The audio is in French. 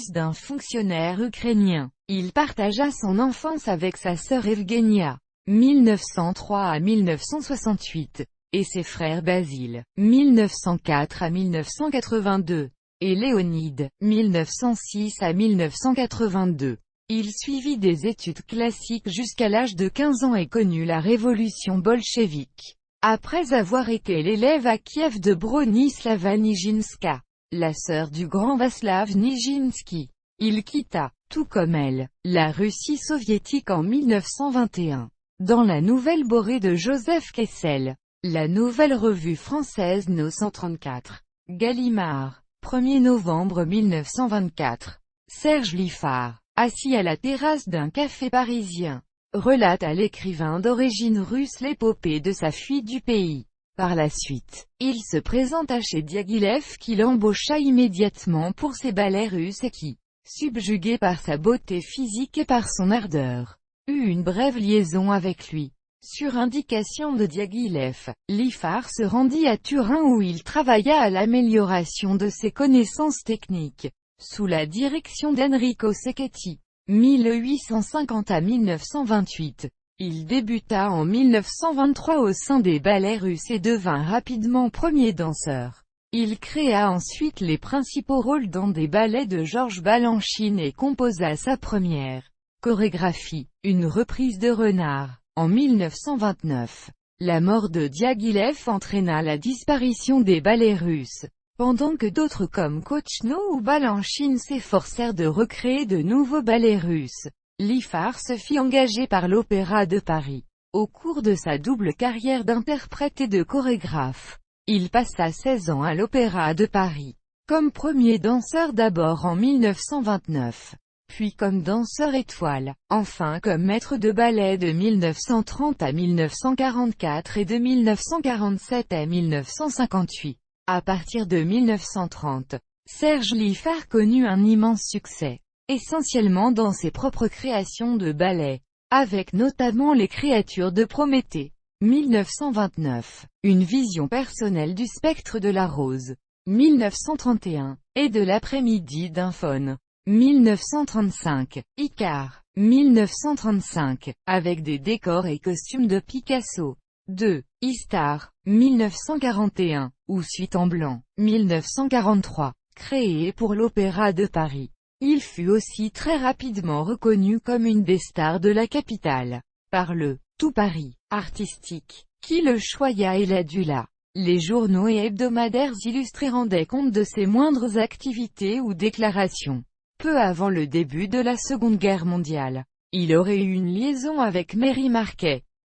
fils d'un fonctionnaire ukrainien. Il partagea son enfance avec sa sœur Evgenia, 1903 à 1968, et ses frères Basile, 1904 à 1982, et Léonide, 1906 à 1982. Il suivit des études classiques jusqu'à l'âge de 15 ans et connut la révolution bolchevique. Après avoir été l'élève à Kiev de Bronislava Nijinska, la sœur du grand Václav Nijinsky, il quitta, tout comme elle, la Russie soviétique en 1921. Dans la Nouvelle Borée de Joseph Kessel, la nouvelle revue française No 134, Gallimard, 1er novembre 1924, Serge Liffard, assis à la terrasse d'un café parisien, relate à l'écrivain d'origine russe l'épopée de sa fuite du pays. Par la suite, il se présenta chez Diaghilev qui l'embaucha immédiatement pour ses ballets russes et qui, subjugué par sa beauté physique et par son ardeur, eut une brève liaison avec lui. Sur indication de Diaghilev, Liffard se rendit à Turin où il travailla à l'amélioration de ses connaissances techniques, sous la direction d'Enrico Sacchetti. 1850 à 1928. Il débuta en 1923 au sein des ballets russes et devint rapidement premier danseur. Il créa ensuite les principaux rôles dans des ballets de Georges Balanchine et composa sa première chorégraphie, une reprise de Renard, en 1929. La mort de Diaghilev entraîna la disparition des ballets russes, pendant que d'autres comme Kochno ou Balanchine s'efforcèrent de recréer de nouveaux ballets russes. Liffard se fit engager par l'Opéra de Paris. Au cours de sa double carrière d'interprète et de chorégraphe, il passa 16 ans à l'Opéra de Paris, comme premier danseur d'abord en 1929, puis comme danseur étoile, enfin comme maître de ballet de 1930 à 1944 et de 1947 à 1958. À partir de 1930, Serge Liffard connut un immense succès, essentiellement dans ses propres créations de ballet, avec notamment Les Créatures de Prométhée, 1929, Une vision personnelle du spectre de la rose, 1931, et de l'après-midi d'un faune, 1935, Icare, 1935, avec des décors et costumes de Picasso. 2. Istar, 1941, ou Suite en blanc, 1943, créé pour l'Opéra de Paris. Il fut aussi très rapidement reconnu comme une des stars de la capitale, par le « tout Paris » artistique, qui le choya et l'adula. Les journaux et hebdomadaires illustrés rendaient compte de ses moindres activités ou déclarations. Peu avant le début de la Seconde Guerre mondiale, il aurait eu une liaison avec Mary Marquet,